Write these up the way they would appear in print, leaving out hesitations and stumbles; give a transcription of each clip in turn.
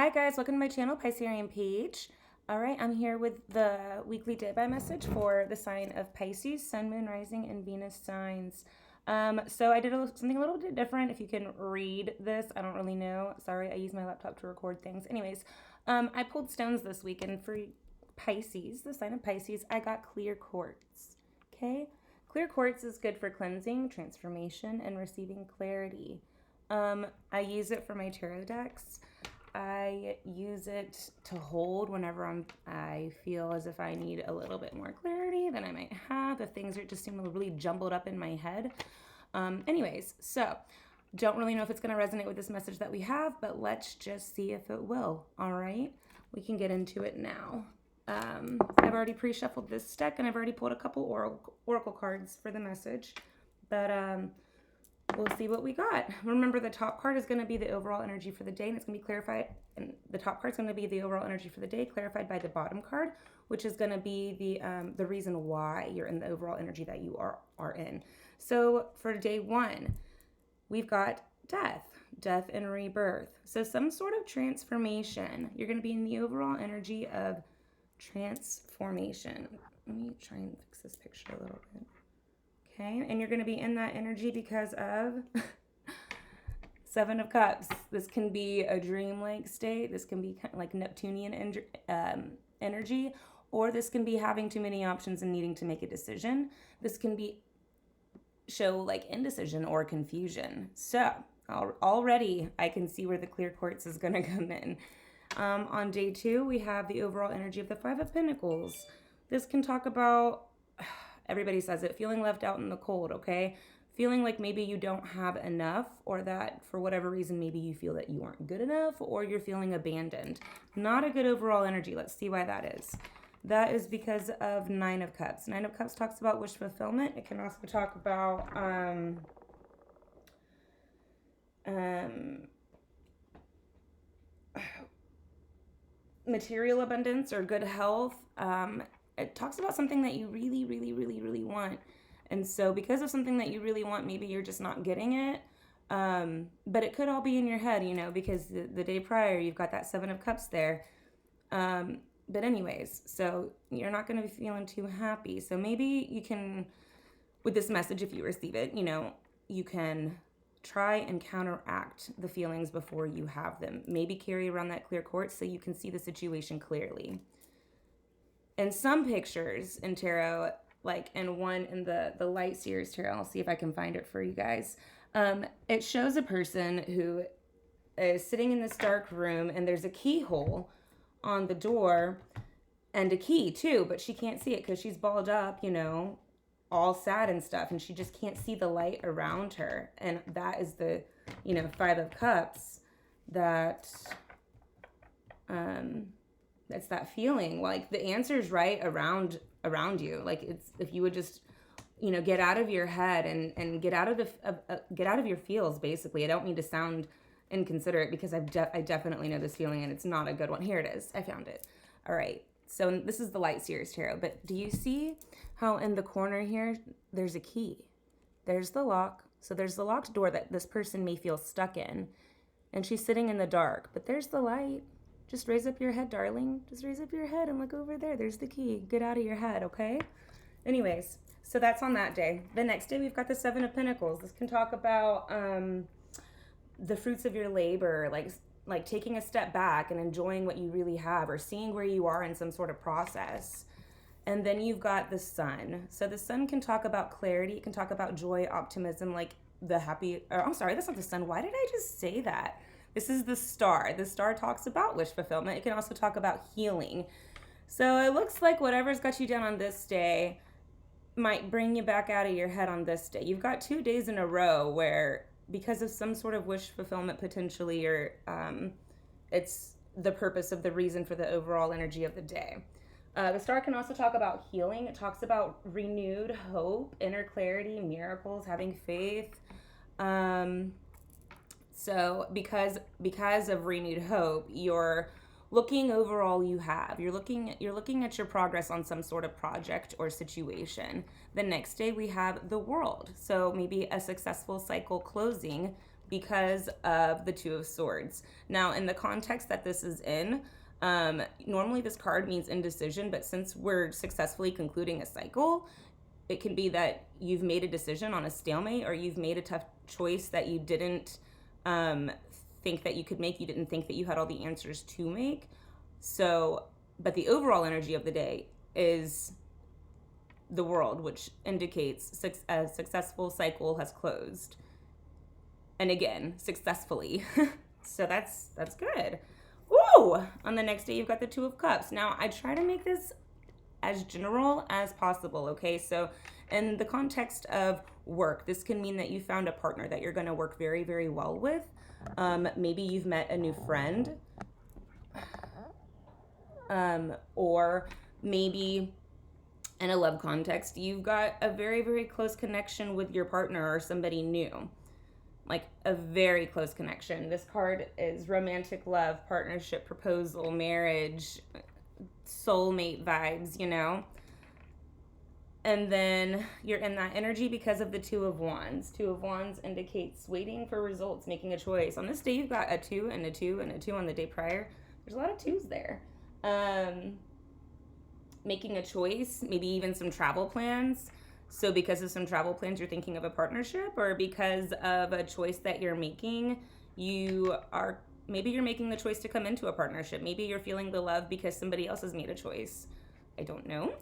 Hi guys, welcome to my channel, Piscean Peach. All right, I'm here with the weekly day-by message for the sign of Pisces, Sun, Moon, Rising, and Venus signs. So I did something a little bit different. If you can read this, I don't really know. Sorry, I use my laptop to record things. Anyways, I pulled stones this week, and for Pisces, the sign of Pisces, I got clear quartz. Okay, clear quartz is good for cleansing, transformation, and receiving clarity. I use it for my tarot decks. I use it to hold whenever I feel as if I need a little bit more clarity than I might have, if things are just seem really jumbled up in my head. Anyways, so don't really know if it's going to resonate with this message that we have, but let's just see if it will. All right, we can get into it now. I've already pre-shuffled this deck, and I've already pulled a couple oracle cards for the message, but we'll see what we got. Remember, the top card is going to be the overall energy for the day, and it's going to be clarified. And the top card is going to be the overall energy for the day, clarified by the bottom card, which is going to be the reason why you're in the overall energy that you are in. So for day one, we've got death and rebirth. So some sort of transformation. You're going to be in the overall energy of transformation. Let me try and fix this picture a little bit. Okay, and you're going to be in that energy because of Seven of Cups. This can be a dreamlike state. This can be kind of like Neptunian energy, or this can be having too many options and needing to make a decision. This can be show like indecision or confusion. So already I can see where the clear quartz is going to come in. On day two, we have the overall energy of the Five of Pentacles. This can talk about... Everybody says it, feeling left out in the cold, okay? Feeling like maybe you don't have enough, or that for whatever reason, maybe you feel that you aren't good enough, or you're feeling abandoned. Not a good overall energy. Let's see why that is. That is because of Nine of Cups. Nine of Cups talks about wish fulfillment. It can also talk about material abundance or good health. It talks about something that you really, really, really, really want. And so because of something that you really want, maybe you're just not getting it. But it could all be in your head, you know, because the day prior, you've got that Seven of Cups there. But anyways, so you're not going to be feeling too happy. So maybe you can, with this message, if you receive it, you know, you can try and counteract the feelings before you have them. Maybe carry around that clear quartz so you can see the situation clearly. And some pictures in tarot, like in one in the Light Series tarot, I'll see if I can find it for you guys. It shows a person who is sitting in this dark room, and there's a keyhole on the door and a key too, but she can't see it because she's balled up, you know, all sad and stuff, and she just can't see the light around her. And that is the, you know, Five of Cups that... it's that feeling like the answer's right around you. Like, it's, if you would just, you know, get out of your head and get out of your feels, basically. I don't mean to sound inconsiderate, because I definitely know this feeling, and it's not a good one. Here it is. I found it. All right. So this is the Light Series tarot, but do you see how in the corner here there's a key? There's the lock. So there's the locked door that this person may feel stuck in, and she's sitting in the dark, but there's the light. Just raise up your head, darling. Just raise up your head and look over there. There's the key. Get out of your head, okay? Anyways, so that's on that day. The next day, we've got the Seven of Pentacles. This can talk about the fruits of your labor, like taking a step back and enjoying what you really have, or seeing where you are in some sort of process. And then you've got the Sun. So the Sun can talk about clarity. It can talk about joy, optimism, like the happy... Or, I'm sorry, that's not the Sun. Why did I just say that? This is the Star. The Star talks about wish fulfillment. It can also talk about healing. So it looks like whatever's got you down on this day might bring you back out of your head on this day. You've got 2 days in a row where, because of some sort of wish fulfillment potentially, or it's the purpose of the reason for the overall energy of the day. The Star can also talk about healing. It talks about renewed hope, inner clarity, miracles, having faith. So because of renewed hope, you're looking over all you have. You're looking at your progress on some sort of project or situation. The next day we have the World. So maybe a successful cycle closing because of the Two of Swords. Now, in the context that this is in, normally this card means indecision, but since we're successfully concluding a cycle, it can be that you've made a decision on a stalemate, or you've made a tough choice that you didn't think that you could make. You didn't think that you had all the answers to make. So, but the overall energy of the day is the World, which indicates a successful cycle has closed. And again, successfully. So that's good. Woo! On the next day, you've got the Two of Cups. Now, I try to make this as general as possible, okay? So in the context of work, this can mean that you found a partner that you're going to work very, very well with. Maybe you've met a new friend. Or maybe in a love context, you've got a very, very close connection with your partner or somebody new. Like a very close connection. This card is romantic love, partnership, proposal, marriage, soulmate vibes, you know? And then you're in that energy because of the Two of Wands. Two of Wands indicates waiting for results, making a choice. On this day, you've got a 2 and a 2 and a 2 on the day prior. There's a lot of 2s there. Making a choice, maybe even some travel plans. So because of some travel plans, you're thinking of a partnership, or because of a choice that you're making, maybe you're making the choice to come into a partnership. Maybe you're feeling the love because somebody else has made a choice. I don't know.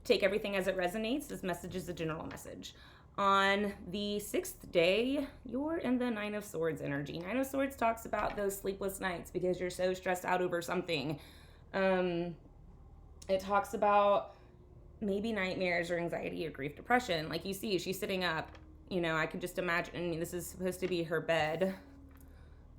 Take everything as it resonates. This message is a general message. On the 6th day, you're in the Nine of Swords energy. Nine of Swords talks about those sleepless nights because you're so stressed out over something. It talks about maybe nightmares or anxiety or grief, depression. Like you see, she's sitting up. You know, I could just imagine, this is supposed to be her bed.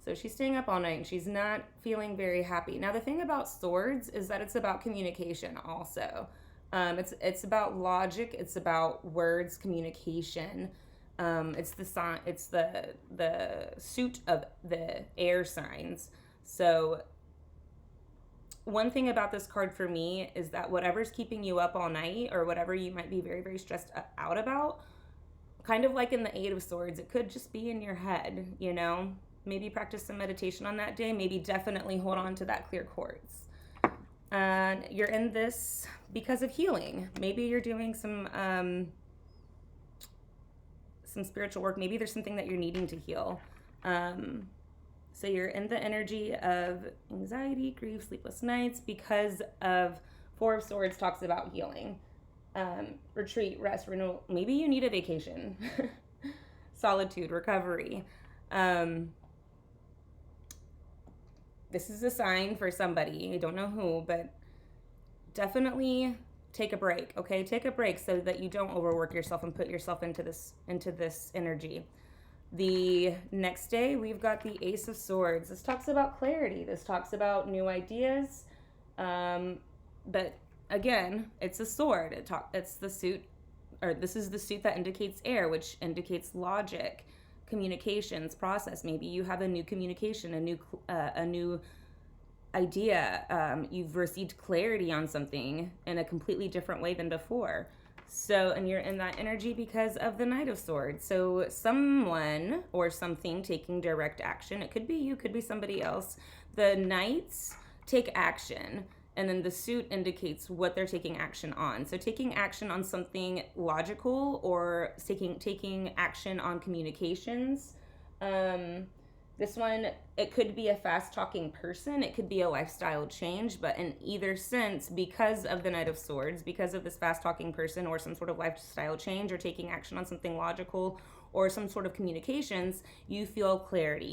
So she's staying up all night and she's not feeling very happy. Now, the thing about swords is that it's about communication also. It's about logic. It's about words, communication. It's the suit of the air signs. So one thing about this card for me is that whatever's keeping you up all night, or whatever you might be very, very stressed out about, kind of like in the Eight of Swords, it could just be in your head, you know? Maybe practice some meditation on that day. Maybe definitely hold on to that clear quartz. And you're in this because of healing. Maybe you're doing some spiritual work. Maybe there's something that you're needing to heal. So you're in the energy of anxiety, grief, sleepless nights because of Four of Swords talks about healing. Retreat, rest, renewal. Maybe you need a vacation. Solitude, recovery. This is a sign for somebody. I don't know who, but definitely take a break, okay? Take a break so that you don't overwork yourself and put yourself into this energy. The next day, we've got the Ace of Swords. This talks about clarity. This talks about new ideas. But again, it's a sword. It's the suit, or this is the suit that indicates air, which indicates logic, communications, process. Maybe you have a new communication, a new idea. You've received clarity on something in a completely different way than before. So, and you're in that energy because of the Knight of Swords. So someone or something taking direct action. It could be you, could be somebody else. The Knights take action, and then the suit indicates what they're taking action on. So taking action on something logical, or taking action on communications. This one, it could be a fast-talking person. It could be a lifestyle change. But in either sense, because of the Knight of Swords, because of this fast-talking person or some sort of lifestyle change or taking action on something logical or some sort of communications, you feel clarity.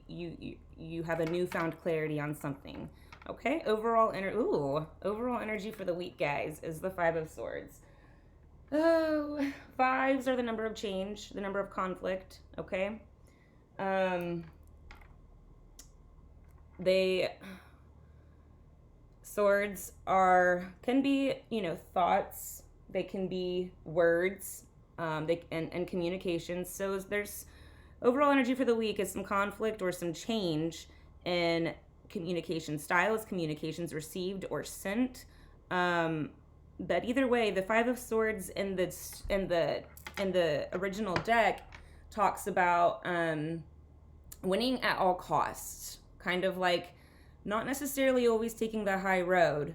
You have a newfound clarity on something. Okay? Overall energy for the week, guys, is the Five of Swords. Oh, fives are the number of change, the number of conflict, okay? Swords can be, thoughts, they can be words, and communications. So there's overall energy for the week is some conflict or some change in communication styles, communications received or sent. But either way, the Five of Swords in the original deck talks about winning at all costs, kind of like not necessarily always taking the high road,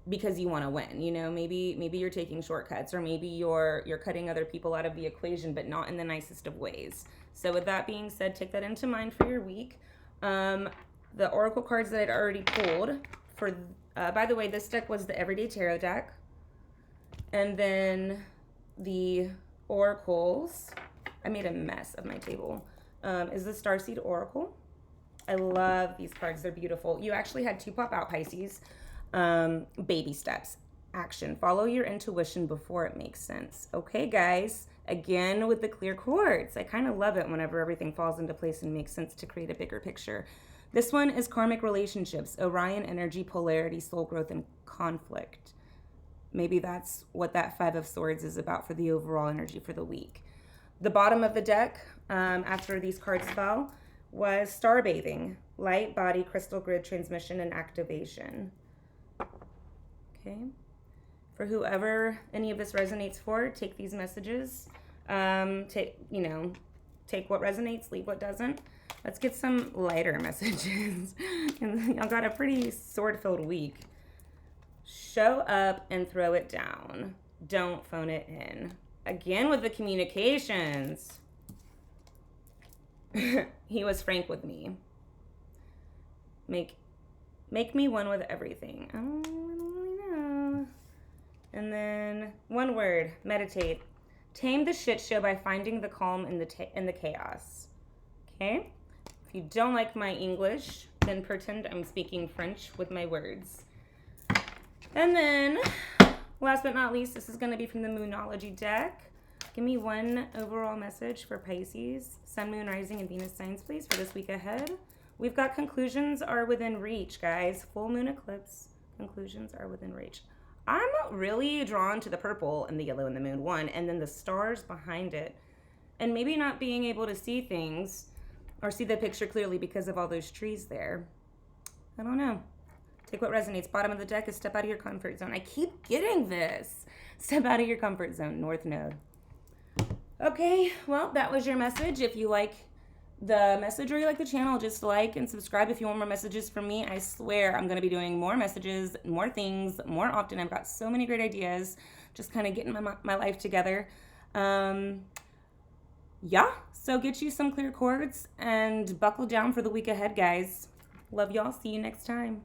because you want to win. You know, maybe you're taking shortcuts, or maybe you're cutting other people out of the equation, but not in the nicest of ways. So with that being said, take that into mind for your week. The oracle cards that I'd already pulled for, by the way, this deck was the Everyday Tarot deck, and then the oracles, I made a mess of my table, is the Starseed Oracle. I love these cards. They're beautiful. You actually had 2 pop out, Pisces. Baby steps. Action. Follow your intuition before it makes sense. Okay, guys. Again, with the clear quartz. I kind of love it whenever everything falls into place and makes sense to create a bigger picture. This one is karmic relationships, Orion energy, polarity, soul growth, and conflict. Maybe that's what that 5 of Swords is about for the overall energy for the week. The bottom of the deck, after these cards fell, was star bathing, light, body, crystal grid, transmission, and activation. Okay. For whoever any of this resonates for, take these messages. Take what resonates, leave what doesn't. Let's get some lighter messages. And I've got a pretty sword-filled week. Show up and throw it down. Don't phone it in. Again with the communications. He was frank with me. Make me one with everything. I don't really know. And then one word, meditate. Tame the shit show by finding the calm in the chaos. Okay? If you don't like my English, then pretend I'm speaking French with my words. And then, last but not least, this is going to be from the Moonology deck. Give me one overall message for Pisces, Sun, Moon, Rising, and Venus signs, please, for this week ahead. We've got conclusions are within reach, guys. Full moon eclipse, conclusions are within reach. I'm really drawn to the purple and the yellow and the moon one, and then the stars behind it. And maybe not being able to see things or see the picture clearly because of all those trees there. I don't know. Take what resonates. Bottom of the deck is step out of your comfort zone. I keep getting this. Step out of your comfort zone, North Node. Okay, well, that was your message. If you like the message or you like the channel, just like and subscribe if you want more messages from me. I swear I'm going to be doing more messages, more things, more often. I've got so many great ideas, just kind of getting my life together. Yeah, so get you some clear cords and buckle down for the week ahead, guys. Love y'all. See you next time.